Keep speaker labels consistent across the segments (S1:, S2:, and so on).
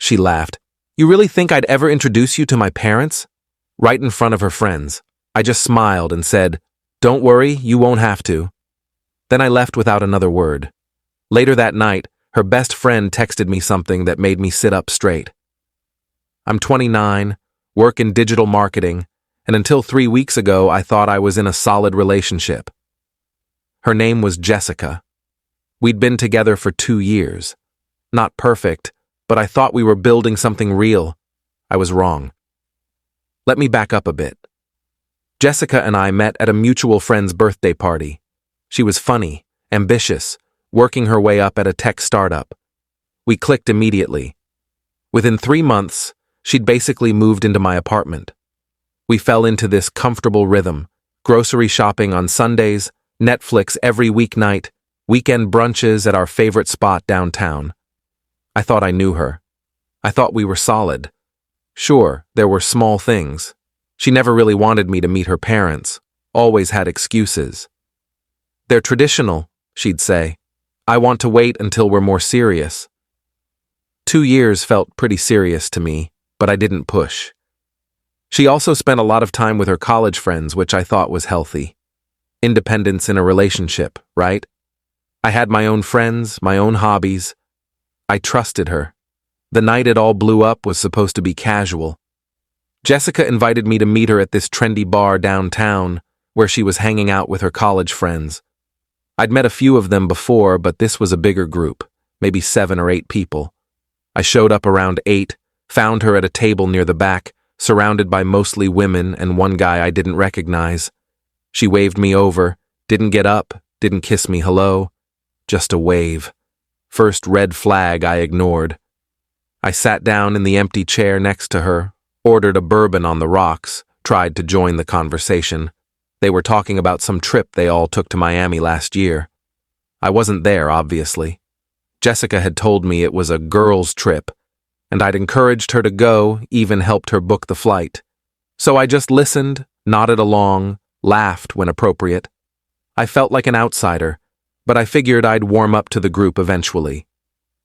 S1: She laughed. "You really think I'd ever introduce you to my parents?" Right in front of her friends. I just smiled and said, "Don't worry, you won't have to." Then I left without another word. Later that night, her best friend texted me something that made me sit up straight. I'm 29, work in digital marketing, and until 3 weeks ago, I thought I was in a solid relationship. Her name was Jessica. We'd been together for 2 years. Not perfect, but I thought we were building something real. I was wrong. Let me back up a bit. Jessica and I met at a mutual friend's birthday party. She was funny, ambitious, working her way up at a tech startup. We clicked immediately. Within 3 months, she'd basically moved into my apartment. We fell into this comfortable rhythm, grocery shopping on Sundays, Netflix every weeknight, weekend brunches at our favorite spot downtown. I thought I knew her. I thought we were solid. Sure, there were small things. She never really wanted me to meet her parents, always had excuses. "They're traditional," she'd say. "I want to wait until we're more serious." 2 years felt pretty serious to me, but I didn't push. She also spent a lot of time with her college friends, which I thought was healthy. Independence in a relationship, right? I had my own friends, my own hobbies. I trusted her. The night it all blew up was supposed to be casual. Jessica invited me to meet her at this trendy bar downtown, where she was hanging out with her college friends. I'd met a few of them before, but this was a bigger group, maybe 7 or 8 people. I showed up around 8, found her at a table near the back, surrounded by mostly women and one guy I didn't recognize. She waved me over, didn't get up, didn't kiss me hello, just a wave. First red flag I ignored. I sat down in the empty chair next to her, ordered a bourbon on the rocks, tried to join the conversation. They were talking about some trip they all took to Miami last year. I wasn't there, obviously. Jessica had told me it was a girls' trip, and I'd encouraged her to go, even helped her book the flight. So I just listened, nodded along, laughed when appropriate. I felt like an outsider, but I figured I'd warm up to the group eventually.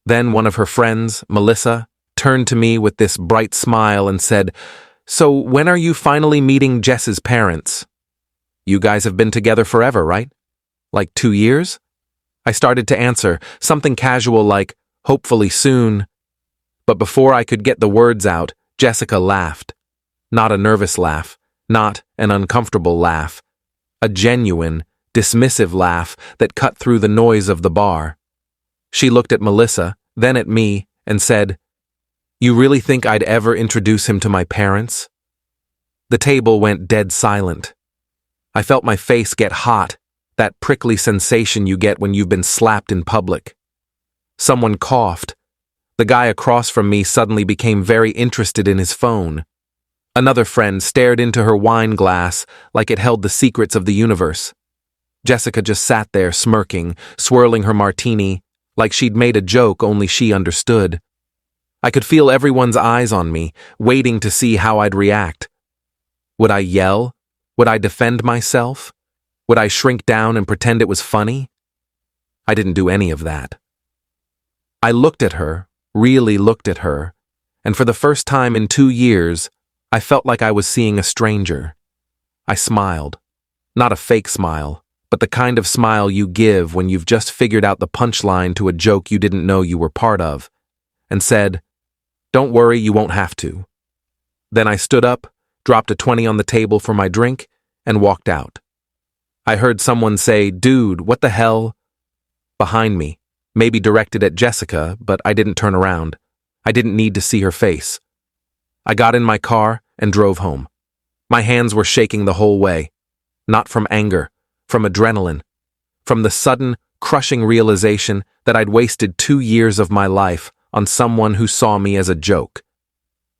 S1: Then one of her friends, Melissa, turned to me with this bright smile and said, "So when are you finally meeting Jess's parents? You guys have been together forever, right? Like 2 years?" I started to answer, something casual like, "Hopefully soon." But before I could get the words out, Jessica laughed. Not a nervous laugh, not an uncomfortable laugh. A genuine, dismissive laugh that cut through the noise of the bar. She looked at Melissa, then at me, and said, "You really think I'd ever introduce him to my parents?" The table went dead silent. I felt my face get hot, that prickly sensation you get when you've been slapped in public. Someone coughed. The guy across from me suddenly became very interested in his phone. Another friend stared into her wine glass like it held the secrets of the universe. Jessica just sat there smirking, swirling her martini, like she'd made a joke only she understood. I could feel everyone's eyes on me, waiting to see how I'd react. Would I yell? Would I defend myself? Would I shrink down and pretend it was funny? I didn't do any of that. I looked at her, really looked at her, and for the first time in 2 years, I felt like I was seeing a stranger. I smiled. Not a fake smile, but the kind of smile you give when you've just figured out the punchline to a joke you didn't know you were part of, and said, "Don't worry, you won't have to." Then I stood up, dropped a 20 on the table for my drink, and walked out. I heard someone say, "Dude, what the hell?" behind me, maybe directed at Jessica, but I didn't turn around. I didn't need to see her face. I got in my car and drove home. My hands were shaking the whole way. Not from anger, from adrenaline, from the sudden, crushing realization that I'd wasted 2 years of my life on someone who saw me as a joke.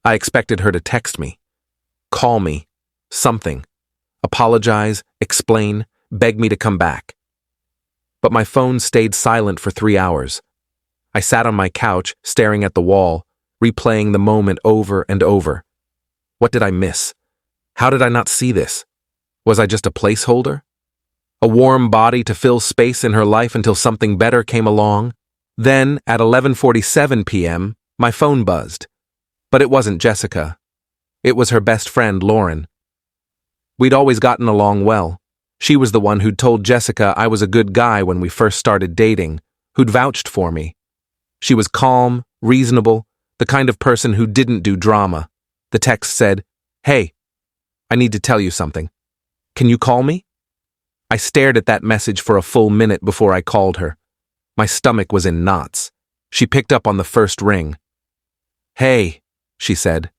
S1: I expected her to text me, call me, something, apologize, explain, beg me to come back. But my phone stayed silent for 3 hours. I sat on my couch, staring at the wall, replaying the moment over and over. What did I miss? How did I not see this? Was I just a placeholder? A warm body to fill space in her life until something better came along? Then, at 11:47 p.m., my phone buzzed. But it wasn't Jessica. It was her best friend, Lauren. We'd always gotten along well. She was the one who'd told Jessica I was a good guy when we first started dating, who'd vouched for me. She was calm, reasonable, the kind of person who didn't do drama. The text said, "Hey, I need to tell you something. Can you call me?" I stared at that message for a full minute before I called her. My stomach was in knots. She picked up on the first ring. "Hey," she said.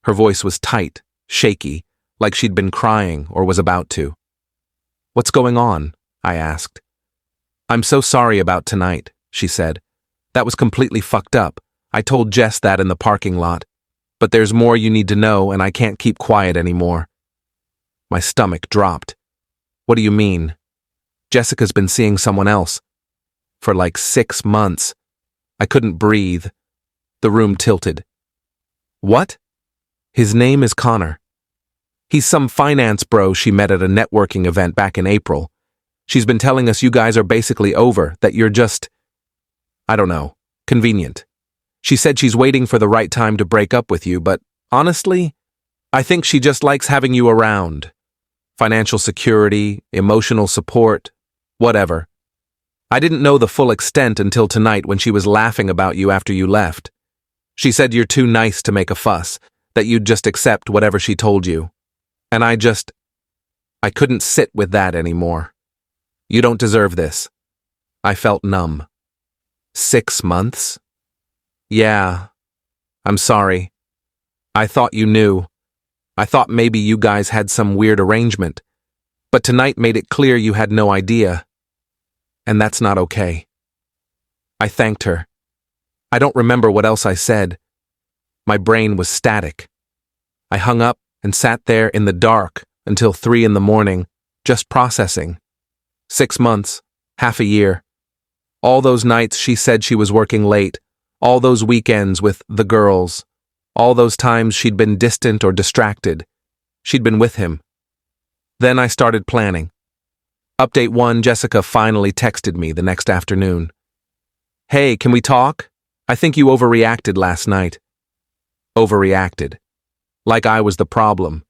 S1: Her voice was tight, shaky, like she'd been crying or was about to. "What's going on?" I asked. "I'm so sorry about tonight," she said. "That was completely fucked up. I told Jess that in the parking lot. But there's more you need to know, and I can't keep quiet anymore." My stomach dropped. "What do you mean?" "Jessica's been seeing someone else. For like 6 months. I couldn't breathe. The room tilted. "What?" "His name is Connor. He's some finance bro she met at a networking event back in April. She's been telling us you guys are basically over, that you're just, I don't know, convenient. She said she's waiting for the right time to break up with you, but honestly, I think she just likes having you around. Financial security, emotional support, whatever. I didn't know the full extent until tonight when she was laughing about you after you left. She said you're too nice to make a fuss, that you'd just accept whatever she told you. And I couldn't sit with that anymore. You don't deserve this." I felt numb. 6 months? Yeah. I'm sorry. I thought you knew. I thought maybe you guys had some weird arrangement. But tonight made it clear you had no idea. And that's not okay. I thanked her. I don't remember what else I said. My brain was static. I hung up and sat there in the dark until 3 a.m, just processing. 6 months, half a year. All those nights she said she was working late, all those weekends with the girls, all those times she'd been distant or distracted. She'd been with him. Then I started planning. Update 1, Jessica finally texted me the next afternoon. "Hey, can we talk? I think you overreacted last night." Overreacted. Like I was the problem.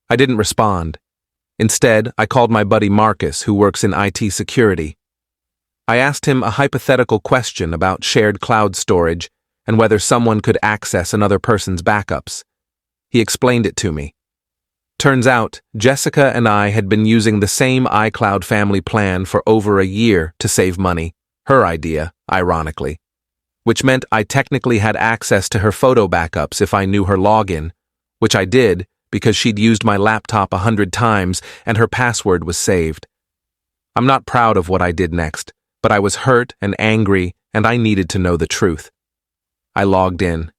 S1: I didn't respond. Instead, I called my buddy Marcus, who works in IT security. I asked him a hypothetical question about shared cloud storage and whether someone could access another person's backups. He explained it to me. Turns out, Jessica and I had been using the same iCloud family plan for over a year to save money, her idea, ironically, which meant I technically had access to her photo backups if I knew her login, which I did because she'd used my laptop 100 times and her password was saved. I'm not proud of what I did next, but I was hurt and angry and I needed to know the truth. I logged in,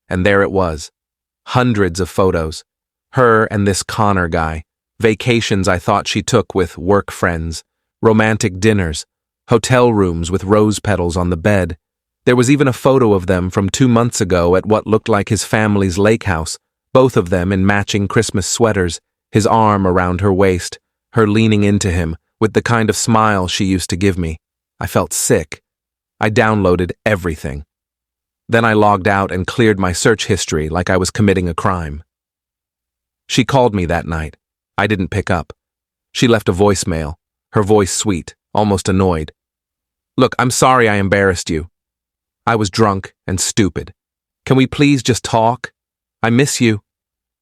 S1: and there it was. Hundreds of photos. Her and this Connor guy. Vacations I thought she took with work friends. Romantic dinners. Hotel rooms with rose petals on the bed. There was even a photo of them from 2 months ago at what looked like his family's lake house, both of them in matching Christmas sweaters, his arm around her waist, her leaning into him with the kind of smile she used to give me. I felt sick. I downloaded everything. Then I logged out and cleared my search history like I was committing a crime. She called me that night. I didn't pick up. She left a voicemail, her voice sweet, almost annoyed. "Look, I'm sorry I embarrassed you. I was drunk and stupid. Can we please just talk? I miss you."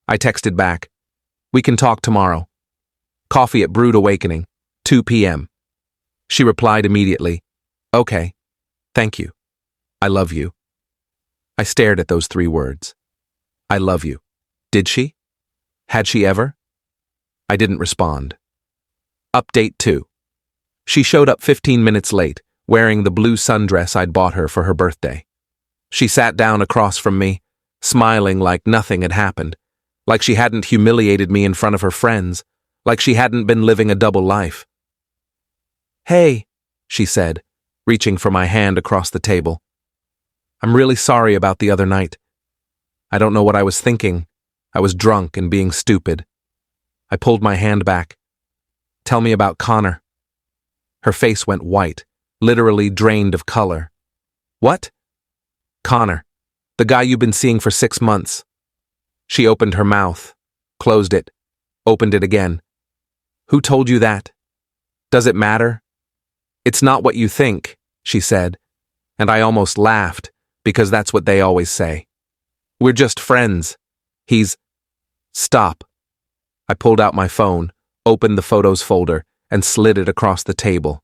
S1: I texted back. "We can talk tomorrow. Coffee at Brewed Awakening, 2 p.m. She replied immediately, "Okay, thank you. I love you." I stared at those 3 words. I love you. Did she? Had she ever? I didn't respond. Update 2. She showed up 15 minutes late, wearing the blue sundress I'd bought her for her birthday. She sat down across from me, smiling like nothing had happened, like she hadn't humiliated me in front of her friends, like she hadn't been living a double life. "Hey," she said, reaching for my hand across the table. "I'm really sorry about the other night. I don't know what I was thinking. I was drunk and being stupid." I pulled my hand back. "Tell me about Connor." Her face went white, literally drained of color. "What?" "Connor. The guy you've been seeing for 6 months. She opened her mouth, closed it, opened it again. Who told you that? Does it matter? It's not what you think, she said, and I almost laughed, because that's what they always say. We're just friends. Stop. I pulled out my phone, opened the photos folder, and slid it across the table.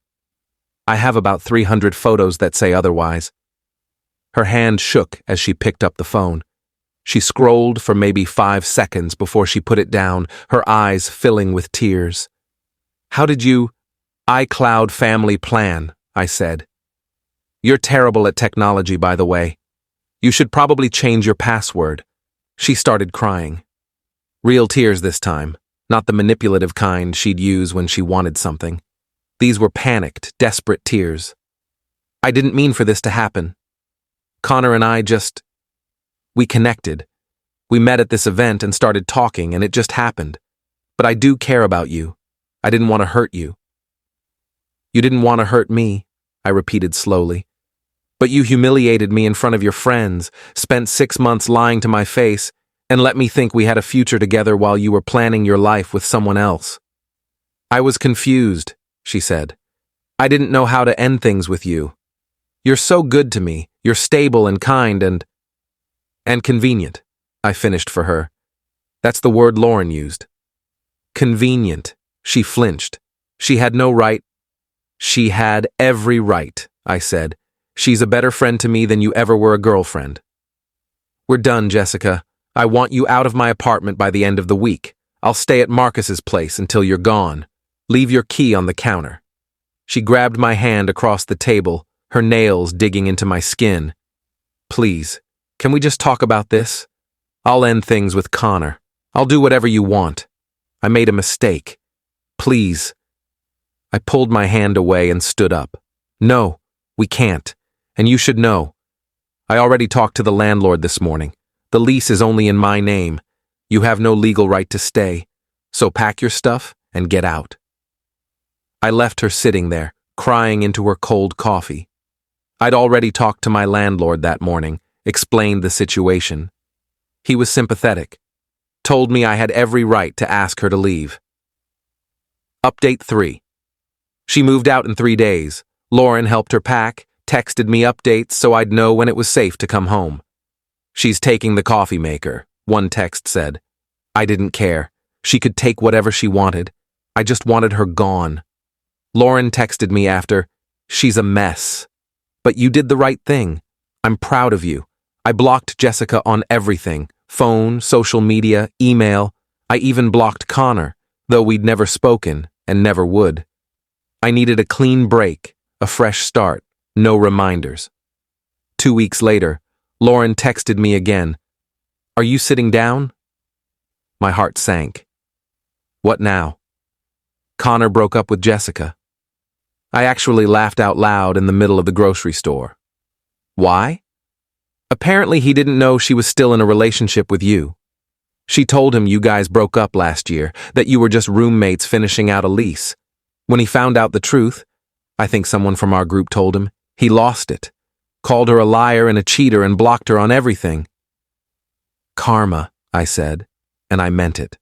S1: I have about 300 photos that say otherwise. Her hand shook as she picked up the phone. She scrolled for maybe 5 seconds before she put it down, her eyes filling with tears. How did you iCloud family plan? I said. You're terrible at technology, by the way. You should probably change your password. She started crying. Real tears this time, not the manipulative kind she'd use when she wanted something. These were panicked, desperate tears. I didn't mean for this to happen. Connor and I we connected. We met at this event and started talking, and it just happened. But I do care about you. I didn't want to hurt you. You didn't want to hurt me, I repeated slowly. But you humiliated me in front of your friends, spent 6 months lying to my face, and let me think we had a future together while you were planning your life with someone else. I was confused, she said. I didn't know how to end things with you. You're so good to me. You're stable and kind and convenient, I finished for her. That's the word Lauren used. Convenient. She flinched. She had no right. She had every right, I said. She's a better friend to me than you ever were a girlfriend. We're done, Jessica. I want you out of my apartment by the end of the week. I'll stay at Marcus's place until you're gone. Leave your key on the counter. She grabbed my hand across the table, her nails digging into my skin. Please, can we just talk about this? I'll end things with Connor. I'll do whatever you want. I made a mistake. Please. I pulled my hand away and stood up. No, we can't. And you should know. I already talked to the landlord this morning. The lease is only in my name. You have no legal right to stay. So pack your stuff and get out. I left her sitting there, crying into her cold coffee. I'd already talked to my landlord that morning, explained the situation. He was sympathetic, told me I had every right to ask her to leave. Update 3. She moved out in 3 days. Lauren helped her pack, texted me updates so I'd know when it was safe to come home. She's taking the coffee maker, one text said. I didn't care. She could take whatever she wanted. I just wanted her gone. Lauren texted me after, she's a mess. But you did the right thing. I'm proud of you. I blocked Jessica on everything, phone, social media, email. I even blocked Connor, though we'd never spoken and never would. I needed a clean break, a fresh start, no reminders. 2 weeks later, Lauren texted me again. Are you sitting down? My heart sank. What now? Connor broke up with Jessica. I actually laughed out loud in the middle of the grocery store. Why? Apparently he didn't know she was still in a relationship with you. She told him you guys broke up last year, that you were just roommates finishing out a lease. When he found out the truth, I think someone from our group told him, he lost it. Called her a liar and a cheater and blocked her on everything. Karma, I said, and I meant it.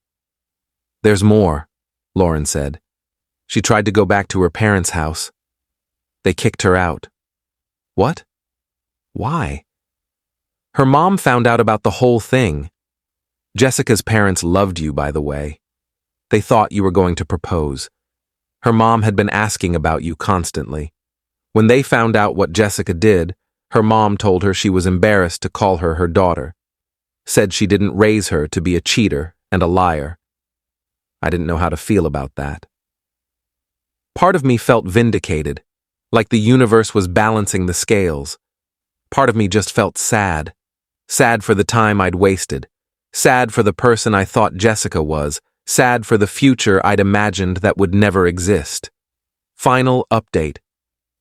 S1: There's more, Lauren said. She tried to go back to her parents' house. They kicked her out. What? Why? Her mom found out about the whole thing. Jessica's parents loved you, by the way. They thought you were going to propose. Her mom had been asking about you constantly. When they found out what Jessica did, her mom told her she was embarrassed to call her her daughter. Said she didn't raise her to be a cheater and a liar. I didn't know how to feel about that. Part of me felt vindicated, like the universe was balancing the scales. Part of me just felt sad. Sad for the time I'd wasted. Sad for the person I thought Jessica was. Sad for the future I'd imagined that would never exist. Final update.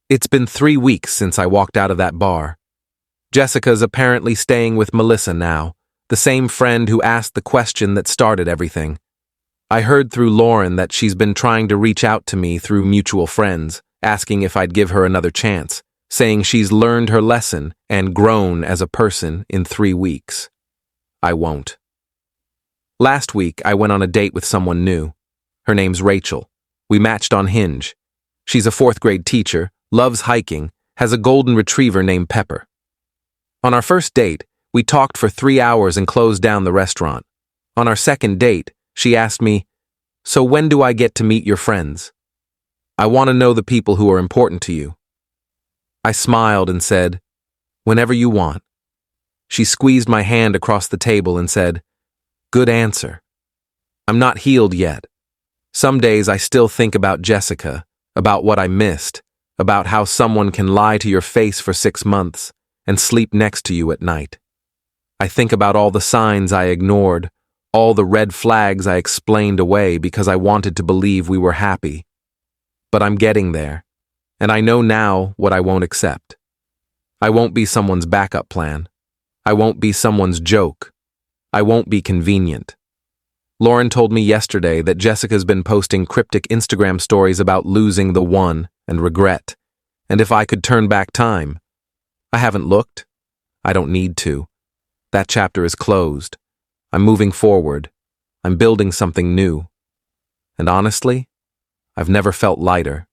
S1: It's been 3 weeks since I walked out of that bar. Jessica's apparently staying with Melissa now, the same friend who asked the question that started everything. I heard through Lauren that she's been trying to reach out to me through mutual friends, asking if I'd give her another chance, saying she's learned her lesson and grown as a person in 3 weeks. I won't. Last week, I went on a date with someone new. Her name's Rachel. We matched on Hinge. She's a 4th-grade teacher, loves hiking, has a golden retriever named Pepper. On our first date, we talked for 3 hours and closed down the restaurant. On our second date, she asked me, "So when do I get to meet your friends? I want to know the people who are important to you." I smiled and said, "Whenever you want." She squeezed my hand across the table and said, "Good answer." I'm not healed yet. Some days I still think about Jessica, about what I missed, about how someone can lie to your face for 6 months and sleep next to you at night. I think about all the signs I ignored, all the red flags I explained away because I wanted to believe we were happy. But I'm getting there, and I know now what I won't accept. I won't be someone's backup plan. I won't be someone's joke. I won't be convenient. Lauren told me yesterday that Jessica's been posting cryptic Instagram stories about losing the one and regret, and if I could turn back time. I haven't looked. I don't need to. That chapter is closed. I'm moving forward. I'm building something new. And honestly, I've never felt lighter.